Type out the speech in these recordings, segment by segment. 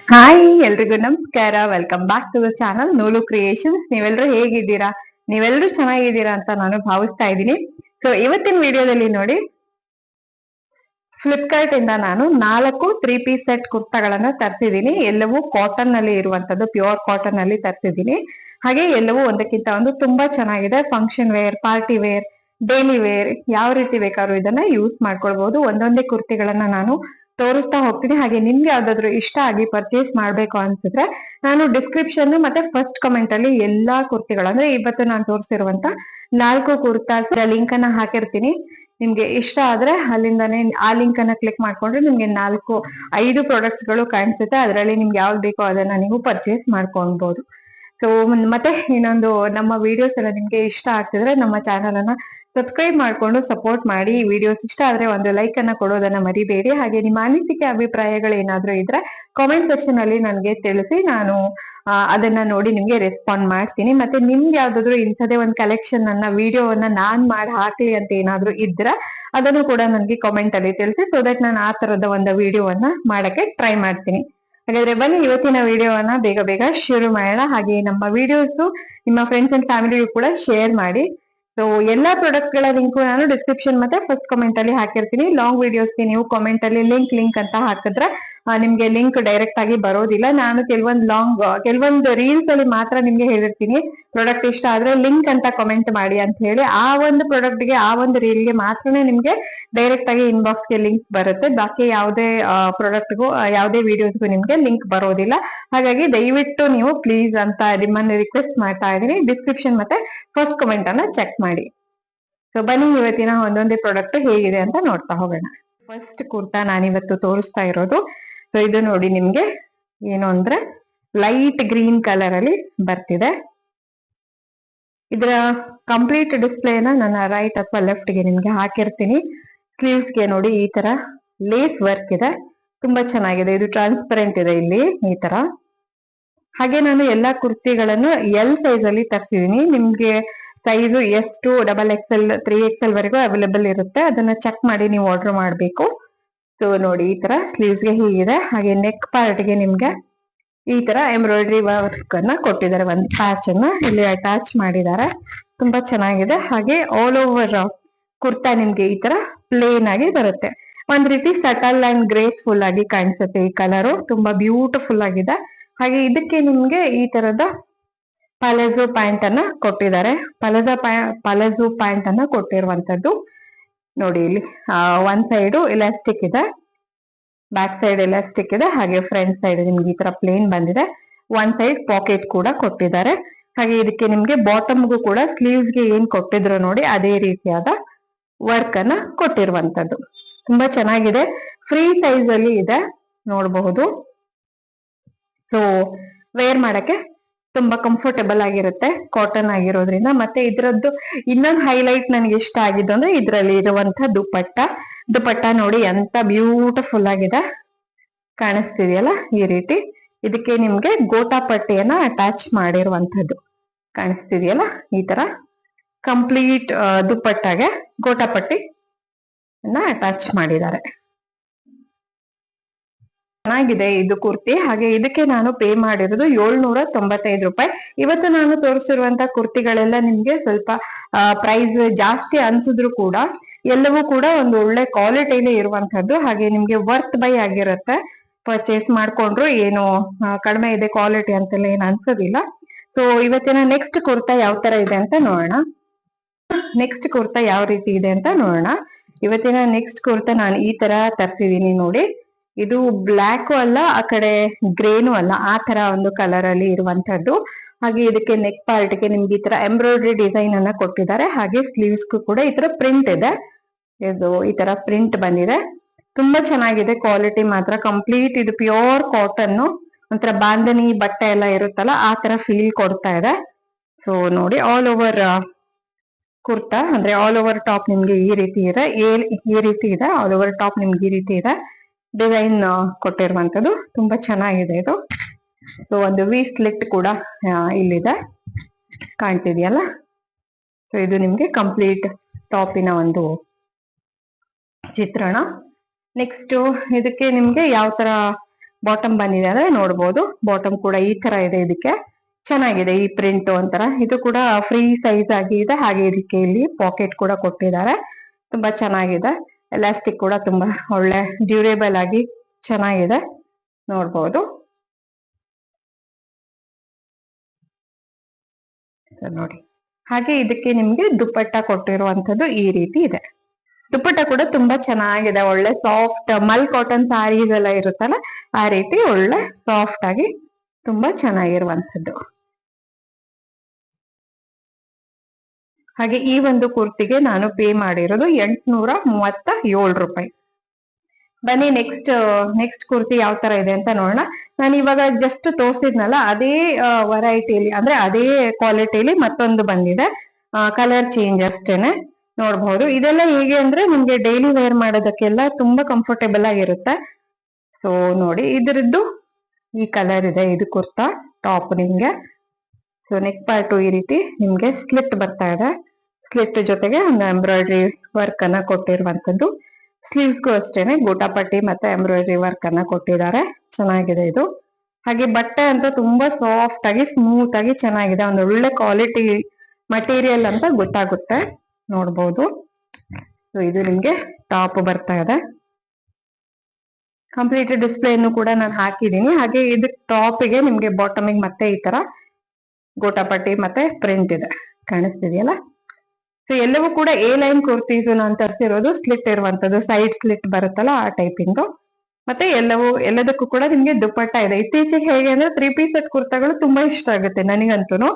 Hi ಎಲ್ರಿಗೂ ನಮಸ್ಕಾರ. Welcome back to the channel Noolu creations. ನೀವೆಲ್ಲರೂ ಹೇಗಿದ್ದೀರಾ? ನೀವೆಲ್ಲರೂ ಚೆನ್ನಾಗಿದ್ದೀರಾ ಅಂತ ನಾನು ಭಾವಿಸ್ತಾ ಇದ್ದೀನಿ. ಸೊ ಇವತ್ತಿನ ವಿಡಿಯೋದಲ್ಲಿ ನೋಡಿ, ಫ್ಲಿಪ್ಕಾರ್ಟ್ ಇಂದ ನಾನು 4 3 ಪೀಸ್ ಸೆಟ್ ಕುರ್ತಾಗಳನ್ನ ತರಿಸಿದೀನಿ. ಎಲ್ಲವೂ ಕಾಟನ್ ನಲ್ಲಿ ಇರುವಂತದ್ದು, ಪ್ಯೂರ್ ಕಾಟನ್ ಅಲ್ಲಿ ತರಿಸಿದೀನಿ. ಹಾಗೆ ಎಲ್ಲವೂ ಒಂದಕ್ಕಿಂತ ಒಂದು ತುಂಬಾ ಚೆನ್ನಾಗಿದೆ. Function wear, party wear, daily wear, ಯಾವ ರೀತಿ ಬೇಕಾದ್ರೂ ಇದನ್ನ ಯೂಸ್ ಮಾಡ್ಕೊಳ್ಬಹುದು. ಒಂದೊಂದೇ ಕುರ್ತಿಗಳನ್ನ ನಾನು ತೋರಿಸ್ತಾ ಹೋಗ್ತೀನಿ. ಹಾಗೆ ನಿಮ್ಗೆ ಯಾವ್ದಾದ್ರು ಇಷ್ಟ ಆಗಿ ಪರ್ಚೇಸ್ ಮಾಡ್ಬೇಕು ಅನ್ಸಿದ್ರೆ ನಾನು ಡಿಸ್ಕ್ರಿಪ್ಷನ್ ಮತ್ತೆ ಫಸ್ಟ್ ಕಮೆಂಟ್ ಅಲ್ಲಿ ಎಲ್ಲಾ ಕುರ್ತಿಗಳು, ಅಂದ್ರೆ ಇವತ್ತು ನಾನು ತೋರಿಸಿರುವಂತ 4 ಕುರ್ತಾಸ್ ಲಿಂಕ್ ಅನ್ನ ಹಾಕಿರ್ತೀನಿ. ನಿಮ್ಗೆ ಇಷ್ಟ ಆದ್ರೆ ಅಲ್ಲಿಂದಾನೇ ಆ ಲಿಂಕ್ ಅನ್ನ ಕ್ಲಿಕ್ ಮಾಡ್ಕೊಂಡ್ರೆ ನಿಮ್ಗೆ 5 ಪ್ರಾಡಕ್ಟ್ಸ್ ಗಳು ಕಾಣಿಸುತ್ತೆ. ಅದರಲ್ಲಿ ನಿಮ್ಗೆ ಯಾವ್ದು ಬೇಕೋ ಅದನ್ನ ನೀವು ಪರ್ಚೇಸ್ ಮಾಡ್ಕೊಳ್ಬಹುದು. ಸೊ ಮತ್ತೆ ಇನ್ನೊಂದು, ನಮ್ಮ ವಿಡಿಯೋಸ್ ಎಲ್ಲ ನಿಮ್ಗೆ ಇಷ್ಟ ಆಗ್ತಿದ್ರೆ ನಮ್ಮ ಚಾನಲ್ ಅನ್ನ ಸಬ್ಸ್ಕ್ರೈಬ್ ಮಾಡ್ಕೊಂಡು ಸಪೋರ್ಟ್ ಮಾಡಿ. ಈ ವಿಡಿಯೋಸ್ ಇಷ್ಟ ಆದ್ರೆ ಒಂದು ಲೈಕ್ ಅನ್ನ ಕೊಡೋದನ್ನ ಮರಿಬೇಡಿ. ಹಾಗೆ ನಿಮ್ಮ ಅನಿಸಿಕೆ ಅಭಿಪ್ರಾಯಗಳು ಏನಾದ್ರೂ ಇದ್ರೆ ಕಾಮೆಂಟ್ ಸೆಕ್ಷನ್ ಅಲ್ಲಿ ನನಗೆ ತಿಳಿಸಿ. ನಾನು ಅದನ್ನ ನೋಡಿ ನಿಮ್ಗೆ ರೆಸ್ಪಾಂಡ್ ಮಾಡ್ತೀನಿ. ಮತ್ತೆ ನಿಮ್ಗೆ ಯಾವ್ದಾದ್ರು ಇಂಥದೇ ಒಂದು ಕಲೆಕ್ಷನ್ ನನ್ನ ವಿಡಿಯೋವನ್ನ ನಾನ್ ಮಾಡಿ ಹಾಕ್ಲಿ ಅಂತ ಏನಾದ್ರೂ ಇದ್ರೆ ಅದನ್ನು ಕೂಡ ನನಗೆ ಕಾಮೆಂಟ್ ಅಲ್ಲಿ ತಿಳಿಸಿ. ಸೊ ದಟ್ ನಾನು ಆ ತರದ ಒಂದು ವಿಡಿಯೋವನ್ನ ಮಾಡಕ್ಕೆ ಟ್ರೈ ಮಾಡ್ತೀನಿ. ಹಾಗಾದ್ರೆ ಬನ್ನಿ ಇವತ್ತಿನ ವಿಡಿಯೋವನ್ನ ಬೇಗ ಬೇಗ ಶುರು ಮಾಡೋಣ. ಹಾಗೆ ನಮ್ಮ ವಿಡಿಯೋಸ್ ನಿಮ್ಮ ಫ್ರೆಂಡ್ಸ್ ಅಂಡ್ ಫ್ಯಾಮಿಲಿಗೂ ಕೂಡ ಶೇರ್ ಮಾಡಿ. ಸೊ ಎಲ್ಲಾ ಪ್ರಾಡಕ್ಟ್ ಗಳ ಲಿಂಕ್ ನಾನು ಡಿಸ್ಕ್ರಿಪ್ಷನ್ ಮತ್ತೆ ಫಸ್ಟ್ ಕಮೆಂಟ್ ಅಲ್ಲಿ ಹಾಕಿರ್ತೀನಿ. ಲಾಂಗ್ ವಿಡಿಯೋಸ್ಗೆ ನೀವು ಕಾಮೆಂಟ್ ಅಲ್ಲಿ ಲಿಂಕ್ ಅಂತ ಹಾಕಿದ್ರೆ ನಿಮ್ಗೆ ಲಿಂಕ್ ಡೈರೆಕ್ಟ್ ಆಗಿ ಬರೋದಿಲ್ಲ. ನಾನು ಕೆಲವೊಂದು ರೀಲ್ಸ್ ಅಲ್ಲಿ ಮಾತ್ರ ನಿಮ್ಗೆ ಹೇಳಿರ್ತೀನಿ, ಪ್ರಾಡಕ್ಟ್ ಇಷ್ಟ ಆದ್ರೆ ಲಿಂಕ್ ಅಂತ ಕಮೆಂಟ್ ಮಾಡಿ ಅಂತ ಹೇಳಿ. ಆ ಒಂದು ಪ್ರಾಡಕ್ಟ್ ಗೆ, ಆ ಒಂದು ರೀಲ್ ಗೆ ಮಾತ್ರನೇ ನಿಮ್ಗೆ ಡೈರೆಕ್ಟ್ ಆಗಿ ಇನ್ಬಾಕ್ಸ್ ಗೆ ಲಿಂಕ್ ಬರುತ್ತೆ. ಬಾಕಿ ಯಾವುದೇ ಪ್ರಾಡಕ್ಟ್ಗೂ, ಯಾವುದೇ ವಿಡಿಯೋಸ್ಗೂ ನಿಮ್ಗೆ ಲಿಂಕ್ ಬರೋದಿಲ್ಲ. ಹಾಗಾಗಿ ದಯವಿಟ್ಟು ನೀವು ಪ್ಲೀಸ್ ಅಂತ ನಿಮ್ಮನ್ನ ರಿಕ್ವೆಸ್ಟ್ ಮಾಡ್ತಾ ಇದ್ದೀನಿ, ಡಿಸ್ಕ್ರಿಪ್ಷನ್ ಮತ್ತೆ ಫಸ್ಟ್ ಕಮೆಂಟ್ ಅನ್ನ ಚೆಕ್ ಮಾಡಿ. ಸೊ ಬನ್ನಿ ಇವತ್ತಿನ ಒಂದೊಂದೇ ಪ್ರಾಡಕ್ಟ್ ಹೇಗಿದೆ ಅಂತ ನೋಡ್ತಾ ಹೋಗೋಣ. ಫಸ್ಟ್ ಕುರ್ತಾ ನಾನಿವತ್ತು ತೋರಿಸ್ತಾ ಇರೋದು. ಸೊ ಇದು ನೋಡಿ, ನಿಮ್ಗೆ ಏನು ಅಂದ್ರೆ ಲೈಟ್ ಗ್ರೀನ್ ಕಲರ್ ಅಲ್ಲಿ ಬರ್ತಿದೆ. ಇದರ ಕಂಪ್ಲೀಟ್ ಡಿಸ್ಪ್ಲೇನ ನನ್ನ ರೈಟ್ ಅಥವಾ ಲೆಫ್ಟ್ ಗೆ ನಿಮ್ಗೆ ಹಾಕಿರ್ತೀನಿ. ಸ್ಲೀವ್ಸ್ ಗೆ ನೋಡಿ ಈ ತರ ಲೇಸ್ ವರ್ಕ್ ಇದೆ, ತುಂಬಾ ಚೆನ್ನಾಗಿದೆ. ಇದು ಟ್ರಾನ್ಸ್ಪರೆಂಟ್ ಇದೆ ಇಲ್ಲಿ ಈ ತರ. ಹಾಗೆ ನಾನು ಎಲ್ಲಾ ಕುರ್ತಿಗಳನ್ನು ಎಲ್ ಸೈಜ್ ಅಲ್ಲಿ ತರಿಸಿದೀನಿ. ನಿಮ್ಗೆ ಸೈಜು S2, XXL, 3XL ವರೆಗೂ ಅವೈಲೇಬಲ್ ಇರುತ್ತೆ. ಅದನ್ನ ಚೆಕ್ ಮಾಡಿ ನೀವು ಆರ್ಡರ್ ಮಾಡ್ಬೇಕು. ಸೊ ನೋಡಿ, ಈ ತರ ಸ್ಲೀವ್ಸ್ ಗೆ ಹೀಗಿದೆ. ಹಾಗೆ ನೆಕ್ ಪಾರ್ಟ್ ಗೆ ನಿಮ್ಗೆ ಈ ತರ ಎಂಬ್ರಾಯ್ಡ್ರಿ ವರ್ಕ್ ಅನ್ನ ಕೊಟ್ಟಿದ್ದಾರೆ. ಒಂದು ಪ್ಯಾಚ್ ಅನ್ನ ಇಲ್ಲಿ ಅಟ್ಯಾಚ್ ಮಾಡಿದ್ದಾರೆ, ತುಂಬಾ ಚೆನ್ನಾಗಿದೆ. ಹಾಗೆ ಆಲ್ ಓವರ್ ಕುರ್ತಾ ನಿಮ್ಗೆ ಈ ತರ ಪ್ಲೇನ್ ಆಗಿ ಬರುತ್ತೆ. ಒಂದ್ ರೀತಿ ಸಟಲ್ ಅಂಡ್ ಗ್ರೇಸ್ಫುಲ್ ಆಗಿ ಕಾಣಿಸುತ್ತೆ. ಈ ಕಲರು ತುಂಬಾ ಬ್ಯೂಟಿಫುಲ್ ಆಗಿದೆ. ಹಾಗೆ ಇದಕ್ಕೆ ನಿಮ್ಗೆ ಈ ತರದ ಪಲೆಜೋ ಪ್ಯಾಂಟ್ ಅನ್ನ ಕೊಟ್ಟಿದ್ದಾರೆ. ಪಲೆಜೋ ಪ್ಯಾಂಟ್ ಅನ್ನ ಕೊಟ್ಟಿರುವಂತದ್ದು ನೋಡಿ. ಇಲ್ಲಿ ಒಂದ್ ಸೈಡ್ ಎಲಾಸ್ಟಿಕ್ ಇದೆ, ಬ್ಯಾಕ್ ಸೈಡ್ ಎಲಾಸ್ಟಿಕ್ ಇದೆ. ಹಾಗೆ ಫ್ರಂಟ್ ಸೈಡ್ ನಿಮ್ಗೆ ಈ ತರ ಪ್ಲೇನ್ ಬಂದಿದೆ. ಒನ್ ಸೈಡ್ ಪಾಕೆಟ್ ಕೂಡ ಕೊಟ್ಟಿದ್ದಾರೆ. ಹಾಗೆ ಇದಕ್ಕೆ ನಿಮ್ಗೆ ಬಾಟಮ್ಗೂ ಕೂಡ ಸ್ಲೀವ್ಸ್ ಗೆ ಏನ್ ಕೊಟ್ಟಿದ್ರು ನೋಡಿ, ಅದೇ ರೀತಿಯಾದ ವರ್ಕ್ ಅನ್ನ ಕೊಟ್ಟಿರುವಂತದ್ದು. ತುಂಬಾ ಚೆನ್ನಾಗಿದೆ. ಫ್ರೀ ಸೈಜ್ ಅಲ್ಲಿ ಇದೆ, ನೋಡಬಹುದು. ಸೊ ವೇರ್ ಮಾಡಕ್ಕೆ ತುಂಬಾ ಕಂಫರ್ಟಬಲ್ ಆಗಿರುತ್ತೆ, ಕಾಟನ್ ಆಗಿರೋದ್ರಿಂದ. ಮತ್ತೆ ಇದರದ್ದು ಇನ್ನೊಂದು ಹೈಲೈಟ್ ನನಗೆ ಇಷ್ಟ ಆಗಿದ್ದು ಅಂದ್ರೆ ಇದರಲ್ಲಿ ಇರುವಂತ ದುಪಟ್ಟ ನೋಡಿ ಎಂತ ಬ್ಯೂಟಿಫುಲ್ ಆಗಿದೆ, ಕಾಣಿಸ್ತಿದೆಯಲ್ಲ ಈ ರೀತಿ. ಇದಕ್ಕೆ ನಿಮ್ಗೆ ಗೋಟಾ ಪಟ್ಟಿಯನ್ನ ಅಟ್ಯಾಚ್ ಮಾಡಿರುವಂತದ್ದು ಕಾಣಿಸ್ತಿದೆಯಲ್ಲ ಈ ತರ. ಕಂಪ್ಲೀಟ್ ದುಪಟ್ಟಾಗೆ ಗೋಟಾ ಪಟ್ಟಿ ಅಟ್ಯಾಚ್ ಮಾಡಿದ್ದಾರೆ. ಚೆನ್ನಾಗಿದೆ ಇದು ಕುರ್ತಿ. ಹಾಗೆ ಇದಕ್ಕೆ ನಾನು ಪೇ ಮಾಡಿರೋದು 795 ರೂಪಾಯಿ. ಇವತ್ತು ನಾನು ತೋರಿಸಿರುವಂತ ಕುರ್ತಿಗಳೆಲ್ಲ ನಿಮ್ಗೆ ಸ್ವಲ್ಪ ಪ್ರೈಸ್ ಜಾಸ್ತಿ ಅನ್ಸಿದ್ರು ಕೂಡ ಎಲ್ಲವೂ ಕೂಡ ಒಂದು ಒಳ್ಳೆ ಕ್ವಾಲಿಟಿಲಿ ಇರುವಂತದ್ದು. ಹಾಗೆ ನಿಮ್ಗೆ ವರ್ತ್ ಬೈ ಆಗಿರುತ್ತೆ. ಪರ್ಚೇಸ್ ಮಾಡ್ಕೊಂಡ್ರು ಏನು ಕಡಿಮೆ ಇದೆ ಕ್ವಾಲಿಟಿ ಅಂತೆಲ್ಲ ಏನ್ ಅನ್ಸೋದಿಲ್ಲ. ಸೊ ಇವತ್ತಿನ ನೆಕ್ಸ್ಟ್ ಕುರ್ತಾ ಯಾವ ತರ ಇದೆ ಅಂತ ನೋಡೋಣ. ನೆಕ್ಸ್ಟ್ ಕುರ್ತಾ ಯಾವ ರೀತಿ ಇದೆ ಅಂತ ನೋಡೋಣ. ಇವತ್ತಿನ ನೆಕ್ಸ್ಟ್ ಕುರ್ತಾ ನಾನು ಈ ತರ ತರ್ಸಿದೀನಿ ನೋಡಿ. ಇದು ಬ್ಲ್ಯಾಕು ಅಲ್ಲ, ಆ ಕಡೆ ಗ್ರೇನು ಅಲ್ಲ, ಆ ತರ ಒಂದು ಕಲರ್ ಅಲ್ಲಿ ಇರುವಂತದ್ದು. ಹಾಗೆ ಇದಕ್ಕೆ ನೆಕ್ ಪಾರ್ಟ್ ಗೆ ನಿಮ್ಗೆ ಈ ತರ ಎಂಬ್ರಾಯ್ಡ್ರಿ ಡಿಸೈನ್ ಅನ್ನ ಕೊಟ್ಟಿದ್ದಾರೆ. ಹಾಗೆ ಸ್ಲೀವ್ಸ್ ಕೂಡ ಈ ತರ ಪ್ರಿಂಟ್ ಇದೆ. ಇದು ಈ ತರ ಪ್ರಿಂಟ್ ಬಂದಿದೆ, ತುಂಬಾ ಚೆನ್ನಾಗಿದೆ. ಕ್ವಾಲಿಟಿ ಮಾತ್ರ ಕಂಪ್ಲೀಟ್ ಇದು ಪ್ಯೂರ್ ಕಾಟನ್, ಒಂಥರ ಬಾಂಧನಿ ಬಟ್ಟೆ ಎಲ್ಲ ಇರುತ್ತಲ್ಲ ಆ ತರ ಫೀಲ್ ಕೊಡ್ತಾ ಇದೆ. ಸೊ ನೋಡಿ, ಆಲ್ ಓವರ್ ಕುರ್ತಾ ಅಂದ್ರೆ ಆಲ್ ಓವರ್ ಟಾಪ್ ನಿಮ್ಗೆ ಈ ರೀತಿ ಇದೆ. ಆಲ್ ಓವರ್ ಟಾಪ್ ನಿಮ್ಗೆ ಈ ರೀತಿ ಇದೆ, ಡಿಸೈನ್ ಕೊಟ್ಟಿರುವಂತದ್ದು ತುಂಬಾ ಚೆನ್ನಾಗಿದೆ ಇದು. ಸೊ ಒಂದು ವಿ ಸ್ಲಿಟ್ ಕೂಡ ಇಲ್ಲಿದೆ, ಕಾಣ್ತಿದೆಯಲ್ಲ. ಸೊ ಇದು ನಿಮ್ಗೆ ಕಂಪ್ಲೀಟ್ ಟಾಪಿನ ಒಂದು ಚಿತ್ರಣ. ನೆಕ್ಸ್ಟ್ ಇದಕ್ಕೆ ನಿಮ್ಗೆ ಯಾವ ತರ ಬಾಟಮ್ ಬಂದಿದೆ ಅಂದ್ರೆ ನೋಡ್ಬೋದು. ಬಾಟಮ್ ಕೂಡ ಈ ತರ ಇದೆ. ಇದಕ್ಕೆ ಚೆನ್ನಾಗಿದೆ ಈ ಪ್ರಿಂಟ್ ಒಂಥರ. ಇದು ಕೂಡ ಫ್ರೀ ಸೈಜ್ ಆಗಿ ಇದೆ. ಹಾಗೆ ಇದಕ್ಕೆ ಇಲ್ಲಿ ಪಾಕೆಟ್ ಕೂಡ ಕೊಟ್ಟಿದ್ದಾರೆ. ತುಂಬಾ ಚೆನ್ನಾಗಿದೆ. ಎಲಾಸ್ಟಿಕ್ ಕೂಡ ತುಂಬಾ ಒಳ್ಳೆ ಡ್ಯೂರೇಬಲ್ ಆಗಿ ಚೆನ್ನಾಗಿದೆ, ನೋಡ್ಬೋದು. ನೋಡಿ, ಹಾಗೆ ಇದಕ್ಕೆ ನಿಮ್ಗೆ ದುಪ್ಪಟ್ಟ ಕೊಟ್ಟಿರುವಂತದ್ದು ಈ ರೀತಿ ಇದೆ. ದುಪ್ಪಟ್ಟ ಕೂಡ ತುಂಬಾ ಚೆನ್ನಾಗಿದೆ. ಒಳ್ಳೆ ಸಾಫ್ಟ್ ಮಲ್ ಕಾಟನ್ ಸಾರೀಸ್ ಎಲ್ಲ ಇರುತ್ತಲ್ಲ, ಆ ರೀತಿ ಒಳ್ಳೆ ಸಾಫ್ಟ್ ಆಗಿ ತುಂಬಾ ಚೆನ್ನಾಗಿರುವಂತದ್ದು. ಹಾಗೆ ಈ ಒಂದು ಕುರ್ತಿಗೆ ನಾನು ಪೇ ಮಾಡಿರೋದು 837 ರೂಪಾಯಿ. ಬನ್ನಿ ನೆಕ್ಸ್ಟ್ ಕುರ್ತಿ ಯಾವ ತರ ಇದೆ ಅಂತ ನೋಡೋಣ. ನಾನು ಇವಾಗ ಜಸ್ಟ್ ತೋರಿಸಿದ್ನಲ್ಲ, ಅದೇ ವೆರೈಟಿಲಿ ಅಂದ್ರೆ ಅದೇ ಕ್ವಾಲಿಟಿಲಿ ಮತ್ತೊಂದು ಬಂದಿದೆ. ಕಲರ್ ಚೇಂಜ್ ಅಷ್ಟೇನೆ, ನೋಡ್ಬಹುದು. ಇದೆಲ್ಲ ಹೇಗೆ ಅಂದ್ರೆ ನಿಮ್ಗೆ ಡೈಲಿ ವೇರ್ ಮಾಡೋದಕ್ಕೆಲ್ಲ ತುಂಬಾ ಕಂಫರ್ಟೇಬಲ್ ಆಗಿರುತ್ತೆ. ಸೊ ನೋಡಿ, ಇದರದ್ದು ಈ ಕಲರ್ ಇದೆ. ಇದು ಕುರ್ತಾ ಟಾಪ್ ನಿಮ್ಗೆ. ಸೊ ನೆಕ್ ಪಾರ್ಟ್ ಈ ರೀತಿ ನಿಮ್ಗೆ ಸ್ಲಿಟ್ ಬರ್ತಾ ಇದೆ. ಸ್ಲಿಟ್ ಜೊತೆಗೆ ಒಂದು ಎಂಬ್ರಾಯ್ಡ್ರಿ ವರ್ಕ್ ಅನ್ನ ಕೊಟ್ಟಿರುವಂತದ್ದು. ಸ್ಲೀವ್ಸ್ಗೂ ಅಷ್ಟೇನೆ ಗೋಟಾಪಟ್ಟಿ ಮತ್ತೆ ಎಂಬ್ರಾಯ್ಡ್ರಿ ವರ್ಕ್ ಅನ್ನ ಕೊಟ್ಟಿದ್ದಾರೆ. ಚೆನ್ನಾಗಿದೆ ಇದು. ಹಾಗೆ ಬಟ್ಟೆ ಅಂತ ತುಂಬಾ ಸಾಫ್ಟ್ ಆಗಿ ಸ್ಮೂತ್ ಆಗಿ ಚೆನ್ನಾಗಿದೆ. ಒಂದು ಒಳ್ಳೆ ಕ್ವಾಲಿಟಿ ಮಟೀರಿಯಲ್ ಅಂತ ಗೊತ್ತಾಗುತ್ತೆ, ನೋಡ್ಬೋದು. ಸೊ ಇದು ನಿಮ್ಗೆ ಟಾಪ್ ಬರ್ತಾ ಇದೆ. ಕಂಪ್ಲೀಟ್ ಡಿಸ್ಪ್ಲೇನು ಕೂಡ ನಾನು ಹಾಕಿದ್ದೀನಿ. ಹಾಗೆ ಇದು ಟಾಪಿಗೆ ನಿಮ್ಗೆ ಬಾಟಮಿಗೆ ಮತ್ತೆ ಈ ತರ ಗೋಟಾಪಟ್ಟಿ ಮತ್ತೆ ಪ್ರಿಂಟ್ ಇದೆ, ಕಾಣಿಸ್ತಿದೆಯಲ್ಲ. ಸೊ ಎಲ್ಲವೂ ಕೂಡ ಎ ಲೈನ್ ಕುರ್ತೀಸ್ ನಾನು ತರಿಸಿರೋದು. ಸ್ಲಿಟ್ ಇರುವಂತದ್ದು, ಸೈಡ್ ಸ್ಲಿಟ್ ಬರುತ್ತಲ್ಲ ಆ ಟೈಪಿಂದು. ಮತ್ತೆ ಎಲ್ಲದಕ್ಕೂ ಕೂಡ ನಿಮ್ಗೆ ದುಪ್ಪಟ್ಟ ಇದೆ. ಇತ್ತೀಚೆಗೆ ಹೇಗೆ ಅಂದ್ರೆ 3 ಪೀಸ್ ಸೆಟ್ ಕುರ್ತಾಗಳು ತುಂಬಾ ಇಷ್ಟ ಆಗುತ್ತೆ ನನಗಂತೂ.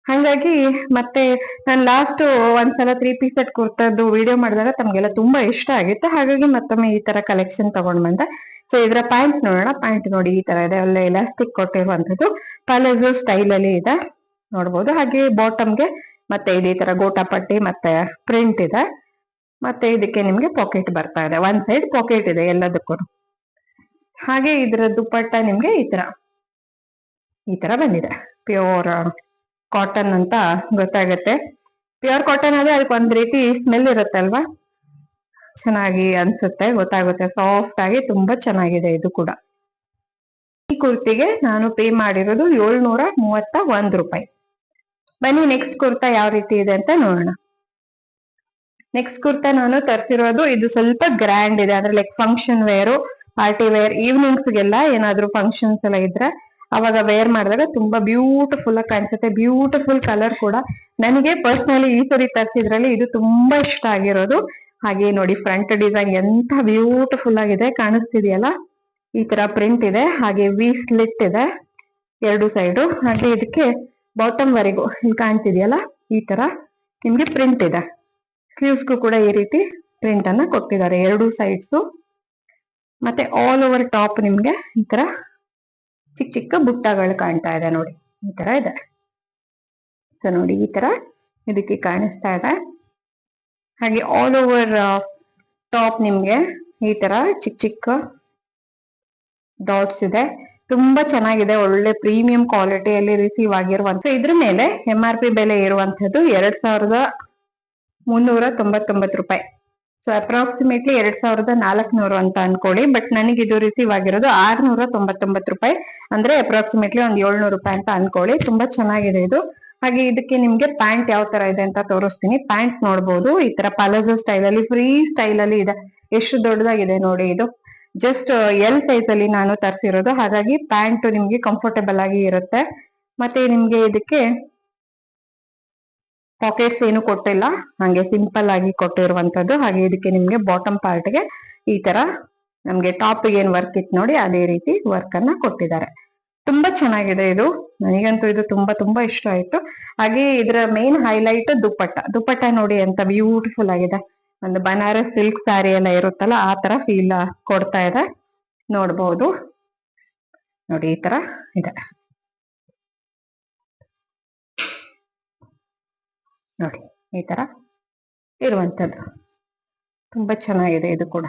ಹಾಗಾಗಿ ಮತ್ತೆ ನಾನು ಲಾಸ್ಟ್ ಒಂದ್ಸಲ 3 ಪೀಸ್ ಸೆಟ್ ಕುರ್ತಾದ್ದು ವಿಡಿಯೋ ಮಾಡಿದಾಗ ತಮ್ಗೆಲ್ಲ ತುಂಬಾ ಇಷ್ಟ ಆಗಿತ್ತು. ಹಾಗಾಗಿ ಮತ್ತೊಮ್ಮೆ ಈ ತರ ಕಲೆಕ್ಷನ್ ತಗೊಂಡ್ ಬಂದೆ. ಸೊ ಇದರ ಪ್ಯಾಂಟ್ ನೋಡೋಣ. ಪ್ಯಾಂಟ್ ನೋಡಿ ಈ ತರ ಇದೆ. ಒಳ್ಳೆ ಎಲಾಸ್ಟಿಕ್ ಕೊಟ್ಟಿರುವಂತದ್ದು, ಪ್ಯಾಲೇಜೋ ಸ್ಟೈಲ್ ಅಲ್ಲಿ ಇದೆ, ನೋಡ್ಬೋದು. ಹಾಗೆ ಬಾಟಮ್ಗೆ ಮತ್ತೆ ಇದೇ ತರ ಗೋಟಾಪಟ್ಟಿ ಮತ್ತೆ ಪ್ರಿಂಟ್ ಇದೆ. ಮತ್ತೆ ಇದಕ್ಕೆ ನಿಮ್ಗೆ ಪಾಕೆಟ್ ಬರ್ತಾ ಇದೆ. ಒಂದ್ ಸೈಡ್ ಪಾಕೆಟ್ ಇದೆ ಎಲ್ಲದಕ್ಕೂ. ಹಾಗೆ ಇದರ ದುಪ್ಪಟ್ಟ ನಿಮ್ಗೆ ಈ ತರ ಬಂದಿದೆ. ಪ್ಯೂರ್ ಕಾಟನ್ ಅಂತ ಗೊತ್ತಾಗತ್ತೆ. ಪ್ಯೂರ್ ಕಾಟನ್ ಆದ್ರೆ ಅದಕ್ಕೆ ಒಂದ್ ರೀತಿ ಸ್ಮೆಲ್ ಇರುತ್ತೆ ಅಲ್ವಾ, ಚೆನ್ನಾಗಿ ಅನ್ಸುತ್ತೆ, ಗೊತ್ತಾಗುತ್ತೆ. ಸಾಫ್ಟ್ ಆಗಿ ತುಂಬಾ ಚೆನ್ನಾಗಿದೆ ಇದು ಕೂಡ. ಈ ಕುರ್ತಿಗೆ ನಾನು ಪೇ ಮಾಡಿರೋದು 731 ರೂಪಾಯಿ. ಬನ್ನಿ ನೆಕ್ಸ್ಟ್ ಕುರ್ತಾ ಯಾವ ರೀತಿ ಇದೆ ಅಂತ ನೋಡೋಣ. ನೆಕ್ಸ್ಟ್ ಕುರ್ತಾ ನಾನು ತರಿಸಿರೋದು, ಇದು ಸ್ವಲ್ಪ ಗ್ರ್ಯಾಂಡ್ ಇದೆ. ಅಂದ್ರೆ like function wear, party wear, ಈವ್ನಿಂಗ್ಸ್ಗೆಲ್ಲ ಏನಾದ್ರು ಫಂಕ್ಷನ್ಸ್ ಎಲ್ಲ ಇದ್ರೆ ಅವಾಗ ವೇರ್ ಮಾಡಿದಾಗ ತುಂಬಾ ಬ್ಯೂಟಿಫುಲ್ ಆಗಿ ಕಾಣಿಸುತ್ತೆ. ಬ್ಯೂಟಿಫುಲ್ ಕಲರ್ ಕೂಡ. ನನಗೆ ಪರ್ಸನಲಿ ಈ ಸರಿ ತರಿಸಿದ್ರಲ್ಲಿ ಇದು ತುಂಬಾ ಇಷ್ಟ ಆಗಿರೋದು. ಹಾಗೆ ನೋಡಿ, ಫ್ರಂಟ್ ಡಿಸೈನ್ ಎಂತ ಬ್ಯೂಟಿಫುಲ್ ಆಗಿದೆ, ಕಾಣಿಸ್ತಿದೆಯಲ್ಲ. ಈ ತರ ಪ್ರಿಂಟ್ ಇದೆ. ಹಾಗೆ ವಿ ಸ್ಲಿಟ್ ಇದೆ ಎರಡು ಸೈಡು. ಹಾಗೆ ಇದಕ್ಕೆ ಬಾಟಮ್ ವರೆಗೂ ಇಲ್ಲಿ ಕಾಣ್ತಿದೆಯಲ್ಲ, ಈ ತರ ನಿಮ್ಗೆ ಪ್ರಿಂಟ್ ಇದೆ. ಸ್ಲೀವ್ಸ್ಗೂ ಕೂಡ ಈ ರೀತಿ ಪ್ರಿಂಟ್ ಅನ್ನ ಕೊಟ್ಟಿದ್ದಾರೆ ಎರಡು ಸೈಡ್ಸ್. ಮತ್ತೆ ಆಲ್ ಓವರ್ ಟಾಪ್ ನಿಮ್ಗೆ ಈ ತರ ಚಿಕ್ಕ ಚಿಕ್ಕ ಬುಟ್ಟಗಳು ಕಾಣ್ತಾ ಇದೆ ನೋಡಿ, ಈ ತರ ಇದೆ. ಸೊ ನೋಡಿ, ಈ ತರ ಇದಕ್ಕೆ ಕಾಣಿಸ್ತಾ ಇದೆ. ಹಾಗೆ ಆಲ್ ಓವರ್ ಟಾಪ್ ನಿಮ್ಗೆ ಈ ತರ ಚಿಕ್ಕ ಚಿಕ್ಕ ಡಾಟ್ಸ್ ಇದೆ. ತುಂಬಾ ಚೆನ್ನಾಗಿದೆ. ಒಳ್ಳೆ ಪ್ರೀಮಿಯಂ ಕ್ವಾಲಿಟಿಯಲ್ಲಿ ರಿಸೀವ್ ಆಗಿರುವಂತ. ಇದ್ರ ಮೇಲೆ MRP ಬೆಲೆ ಇರುವಂತದ್ದು 2399 ರೂಪಾಯಿ. ಸೊ ಅಪ್ರಾಕ್ಸಿಮೇಟ್ಲಿ 2400 ಅಂತ ಅನ್ಕೊಳ್ಳಿ. ಬಟ್ ನನಗೆ ಇದು ರಿಸೀವ್ ಆಗಿರೋದು 699 ರೂಪಾಯಿ. ಅಂದ್ರೆ ಅಪ್ರಾಕ್ಸಿಮೇಟ್ಲಿ ಒಂದ್ 700 ರೂಪಾಯಿ ಅಂತ ಅನ್ಕೊಳ್ಳಿ. ತುಂಬಾ ಚೆನ್ನಾಗಿದೆ ಇದು. ಹಾಗೆ ಇದಕ್ಕೆ ನಿಮ್ಗೆ ಪ್ಯಾಂಟ್ ಯಾವ ತರ ಇದೆ ಅಂತ ತೋರಿಸ್ತೀನಿ. ಪ್ಯಾಂಟ್ ನೋಡ್ಬೋದು, ಈ ತರ ಪಾಲಜೋ ಸ್ಟೈಲ್ ಅಲ್ಲಿ, ಫ್ರೀ ಸ್ಟೈಲ್ ಅಲ್ಲಿ ಇದೆ. ಎಷ್ಟು ದೊಡ್ಡದಾಗಿದೆ ನೋಡಿ. ಇದು ಜಸ್ಟ್ L ಸೈಜ್ ಅಲ್ಲಿ ನಾನು ತರಿಸಿರೋದು. ಹಾಗಾಗಿ ಪ್ಯಾಂಟ್ ನಿಮ್ಗೆ ಕಂಫರ್ಟೇಬಲ್ ಆಗಿ ಇರುತ್ತೆ. ಮತ್ತೆ ನಿಮ್ಗೆ ಇದಕ್ಕೆ ಪಾಕೆಟ್ಸ್ ಏನು ಕೊಟ್ಟಿಲ್ಲ, ಹಂಗೆ ಸಿಂಪಲ್ ಆಗಿ ಕೊಟ್ಟಿರುವಂತದ್ದು. ಹಾಗೆ ಇದಕ್ಕೆ ನಿಮ್ಗೆ ಬಾಟಮ್ ಪಾರ್ಟ್ಗೆ ಈ ತರ ನಮ್ಗೆ ಟಾಪ್ ಏನ್ ವರ್ಕ್ ಇತ್ತು ನೋಡಿ, ಅದೇ ರೀತಿ ವರ್ಕ್ ಅನ್ನ ಕೊಟ್ಟಿದ್ದಾರೆ. ತುಂಬಾ ಚೆನ್ನಾಗಿದೆ ಇದು. ನನಗಂತೂ ಇದು ತುಂಬಾ ತುಂಬಾ ಇಷ್ಟ ಆಯ್ತು. ಹಾಗೆ ಇದರ ಮೇನ್ ಹೈಲೈಟ್ ದುಪ್ಪಟ್ಟ ನೋಡಿ ఎంత ಬ್ಯೂಟಿಫುಲ್ ಆಗಿದೆ. ಒಂದು ಬನಾರಸ್ ಸಿಲ್ಕ್ ಸ್ಯಾರಿ ಎಲ್ಲ ಇರುತ್ತಲ್ಲ, ಆ ತರ ಫೀಲ್ ಕೊಡ್ತಾ ಇದೆ, ನೋಡ್ಬಹುದು. ನೋಡಿ ಈ ತರ ಇದೆ ನೋಡಿ, ಈ ತರ ಇರುವಂತದ್ದು. ತುಂಬಾ ಚೆನ್ನಾಗಿದೆ ಇದು ಕೂಡ.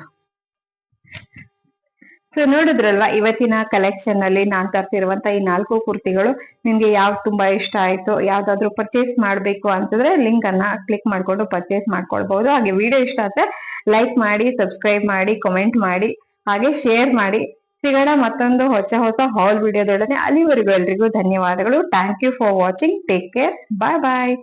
ಸೊ ನೋಡಿದ್ರಲ್ವಾ, ಇವತ್ತಿನ ಕಲೆಕ್ಷನ್ ಅಲ್ಲಿ ನಾನ್ ತರಿಸಿರುವಂತ ಈ 4 ಕುರ್ತಿಗಳು ನಿಮ್ಗೆ ಯಾವ್ದು ತುಂಬಾ ಇಷ್ಟ ಆಯ್ತು, ಯಾವ್ದಾದ್ರು ಪರ್ಚೇಸ್ ಮಾಡ್ಬೇಕು ಅಂತಂದ್ರೆ ಲಿಂಕ್ ಅನ್ನ ಕ್ಲಿಕ್ ಮಾಡ್ಕೊಂಡು ಪರ್ಚೇಸ್ ಮಾಡ್ಕೊಳ್ಬಹುದು. ಹಾಗೆ ವಿಡಿಯೋ ಇಷ್ಟ ಆದ್ರೆ ಲೈಕ್ ಮಾಡಿ, ಸಬ್ಸ್ಕ್ರೈಬ್ ಮಾಡಿ, ಕಾಮೆಂಟ್ ಮಾಡಿ, ಹಾಗೆ ಶೇರ್ ಮಾಡಿ. ಸಿಗೋಣ ಮತ್ತೊಂದು ಹೊಸ ಹಾಲ್ ವಿಡಿಯೋದೊಡನೆ. ಅಲ್ಲಿವರೆಗೂ ಎಲ್ರಿಗೂ ಧನ್ಯವಾದಗಳು. Thank you for watching. Take care. Bye bye.